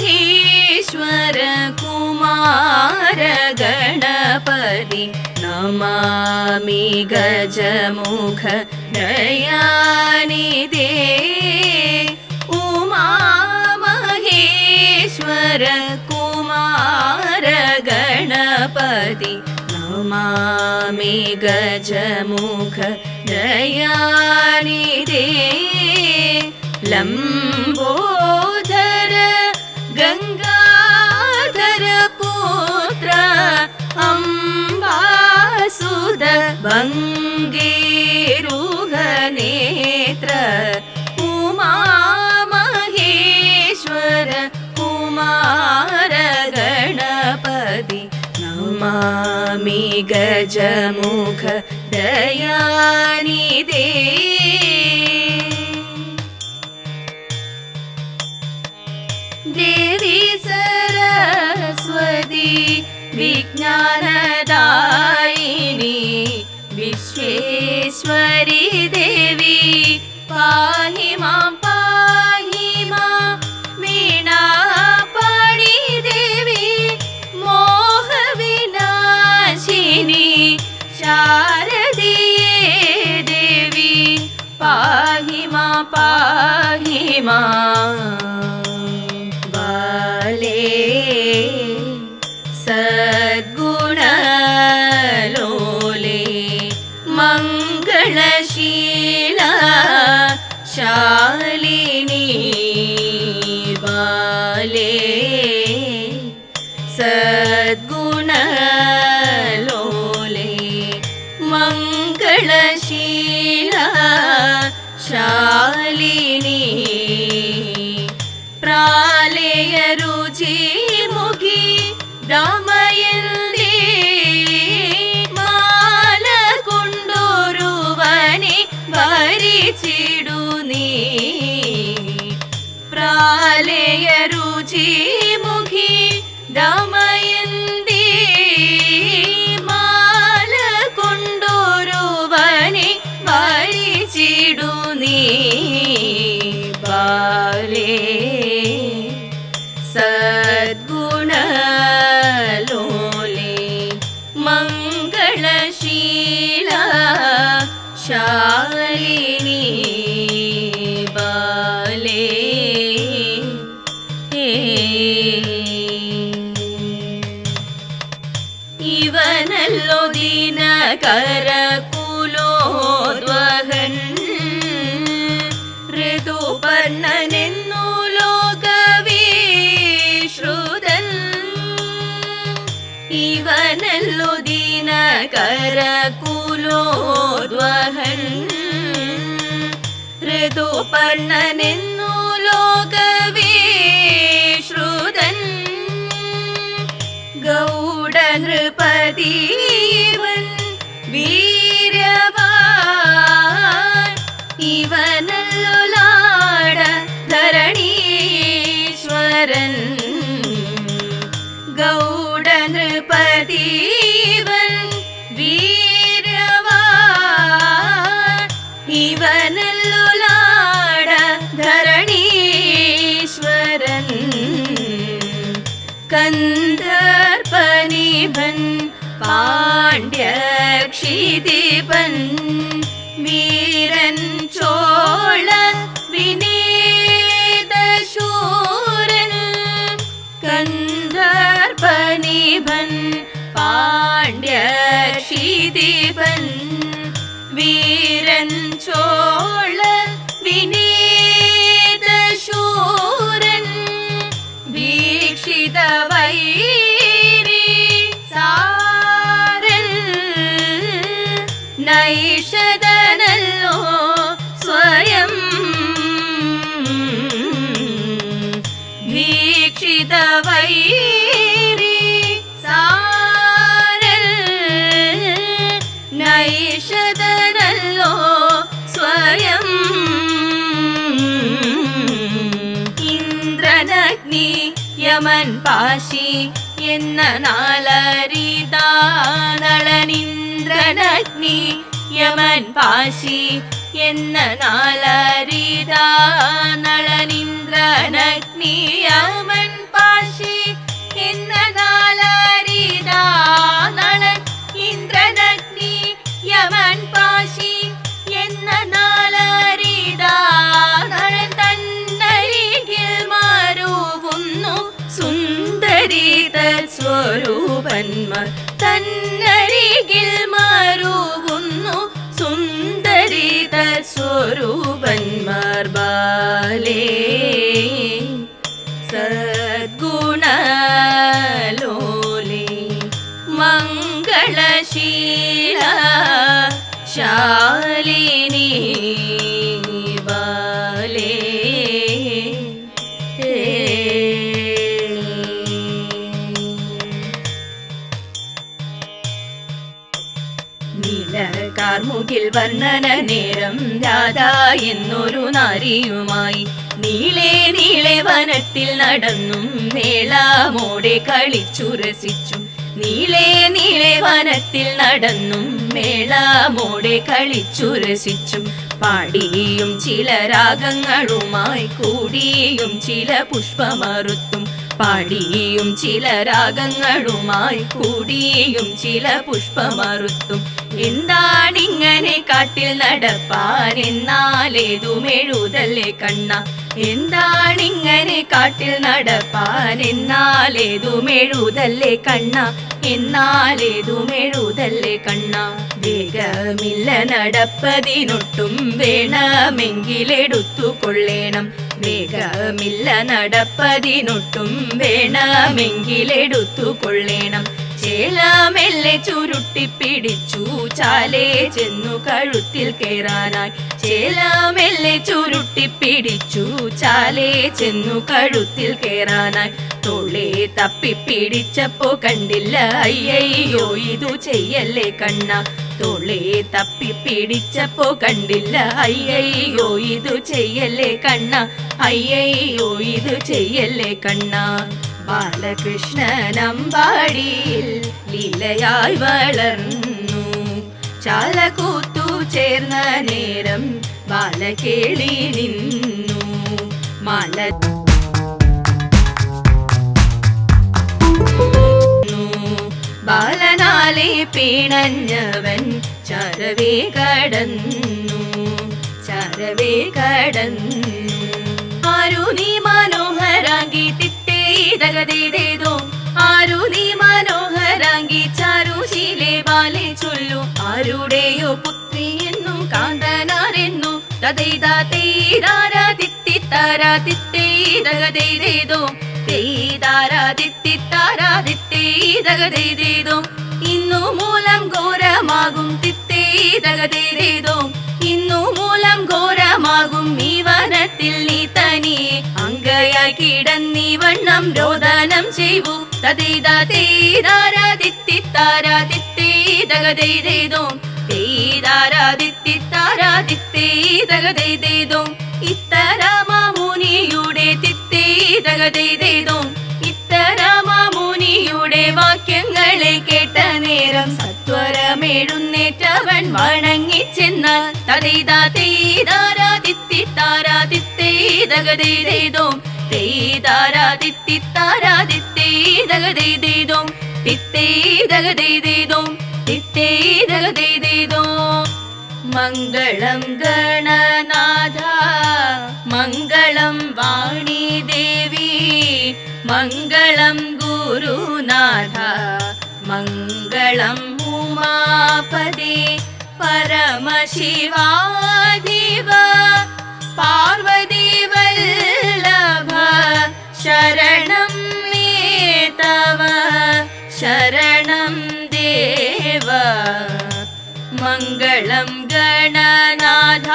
उमामहेश्वर कुमार गणपति नमामि गजमुख दयानिधे उमामहेश्वर कुमार गणपति नमामि गजमुख दयानिधे लंबोदर गंगाधर पुत्र अंबासुद भंगेरुह नेत्र उमामहेश्वर कुमार गणपति नमामि गजमुख दयानिधे देवी सरस्वती विज्ञानदायिनी विश्वेश्वरी देवी पाहि मां वीणापाणि देवी मोहविनाशिनी शारदीये देवी पाहि मां सद्गुणलोले मंगलशीला शालिनी बाले सद्गुणलोले मंगलशीला शालिनी प्रालय रुचि मुखी दमयन्ती मालकुण्डोरुवने भरिचिडु नी प्रालय रुचि मुखी दमयन्ती मालकुण्डोरुवने भरिचिडु नी बाले सद्गुणलोले मंगलशीला शालिनी बाले इवनल्लो दिनकर कुलोद्वहन् ऋतुपर्णनेन्नु लोकविश्रुतन् इवनल्लो दिनकर कुलोद्वहन् ऋतुपर्णनेन्नु लोकविश्रुतन् गौड नृपतिवन् वीर्यवान् इवनल्लो लाड धरणीश्वरन् गौड नृपतिवन् वीर्यवान् इवनल्लो लाड धरणीश्वरन् कंदर्पनिभन् पाण्ड्यक्षितिपन् वीरन् चोळ विनीतशूरन् कंदर्पनिभन् पाण्ड्यक्षितिपन् वीरन् चोळ विनीतशूरन् वीक्षितवैरी सारन् नैषदनल्लो स्वयं वीक्षितवैरी सारन् नैषदनल्लो स्वयं इन्द्रनग्नि യമൻ പാശി എന്ന നാലരിതാനളനിന്ദ്രനഗ്നി യമൻ പാശി എന്ന നാലരിതാനളനിന്ദ്രനഗ്നിയാ സ്വരൂപന്മാർ തന്നരികിൽ മരുവുന്നു സുന്ദരി തത്സ്വരൂപന്മാർ ബാലേ സദ്ഗുണലോലേ മംഗളശീല ശാലിനി ബാലേ നീലകാർമുകിൽ വർണ്ണന നേരം രാധാ എന്നൊരു നാരിയുമായി നീളെ നീളെ വനത്തിൽ നടന്നും മേളമോടെ കളിച്ചു രസിച്ചും നീളെ നീളെ വനത്തിൽ നടന്നും മേളമോടെ കളിച്ചു രസിച്ചും പാടിയും ചില രാഗങ്ങളുമായി കൂടിയും ചില പുഷ്പമറുത്തും പാടിയും ചില രാഗങ്ങളുമായി കൂടിയും ചില പുഷ്പമറുത്തും എന്താണിങ്ങനെ കാട്ടിൽ നടപ്പാൻ എന്നാലേതുമെഴുതല്ലേ കണ്ണ എന്താണിങ്ങനെ കാട്ടിൽ നടപ്പാൻ എന്നാലേതുമെഴുതല്ലേ കണ്ണ എന്നാലേതുമെഴുതല്ലേ കണ്ണ വേഗമില്ല നടപ്പതിനൊട്ടും വേണമെങ്കിലെടുത്തു കൊള്ളേണം വേഗമില്ല നടപ്പതിനൊട്ടും വേണമെങ്കിലെടുത്തു കൊള്ളേണം ചേലാമെല്ലെ ചുരുട്ടിപ്പിടിച്ചു ചാലേ ചെന്നു കഴുത്തിൽ കേറാനായി ചേലാമെല്ലെ ചുരുട്ടിപ്പിടിച്ചു ചാലേ ചെന്നു കഴുത്തിൽ കേറാനായി തോളെ തപ്പിപ്പിടിച്ചപ്പോ കണ്ടില്ല അയ്യയ്യോ ഇതു ചെയ്യല്ലേ കണ്ണ തോളെ തപ്പിപ്പിടിച്ചപ്പോ കണ്ടില്ല അയ്യയ്യോ ഇതു ചെയ്യല്ലേ കണ്ണ അയ്യയ്യോ ഇതു ചെയ്യല്ലേ കണ്ണ ബാലകൃഷ്ണനമ്പാടിയിൽ ലീലയായി വളർന്നു ചാലകൂത്തു ചേർന്ന നേരം ബാലകേളി നിന്നു മാല ബാലനാലെ പിണഞ്ഞവൻ ചരവേ കടന്നു ചരവേ കടന്നു ആരു നീ മനോഹരാങ്കി തിത്തേതകതേതേതോ ആരു നീ മനോഹരാങ്കി ചാരുശീലെ ബാലെ ചൊല്ലു ആരുടെയോ പുത്രി എന്നും കാന്തനാരെന്നു തതൈതാ തേതാരാ തിത്തിത്താരാ തിത്തേതകതേതേതോ തേതാരാ തിത്തിത്താരാ തിത്തേതകതേതേതോ ഇന്നു മൂലം ഘോരമാകും തിത്തേതകതേതേതോ ഇന്നു മൂലം ഘോരമാകും ഈ വനത്തിൽ നീ തനിയെ അങ്കയായി കിടന്നീ വണ്ണം രോദനം ചെയ്യൂ തതേതാ തേതാരാ തിത്തിത്താരാ തിത്തേതകതേതേതോ തേതാരാ തിത്തിത്താരാ തിത്തേതകതേതേതോ ഇത്തരമാമുനിയുടെ തിത്തേതകതേതേതോ ഇത്തരമാമുനിയുടെ വാക്യങ്ങളെ കേട്ട നേരം സത്വരമെഴുന്നേറ്റവൻ വണങ്ങിച്ചെന്നാൽ തതൈതാ തേതാരാ തിത്തിത്താരാ തിത്തേതകതേതേതോ തേതാരാ തിത്തിത്താരാ തിത്തേതകതേതേതോ തിത്തേതകതേതേതോ തിത്തേതകതേതേതോ മംഗളം ഗണനാഥ മംഗളം വാണി ദേവി മംഗളം ഗുരുനാഥ മംഗളം ഉമാപദേ പരമശിവാധിപ പാർവതി വല്ലഭ ശരണം മേ തവ ശരണം ദേവ മംഗളം ഗണനാഥ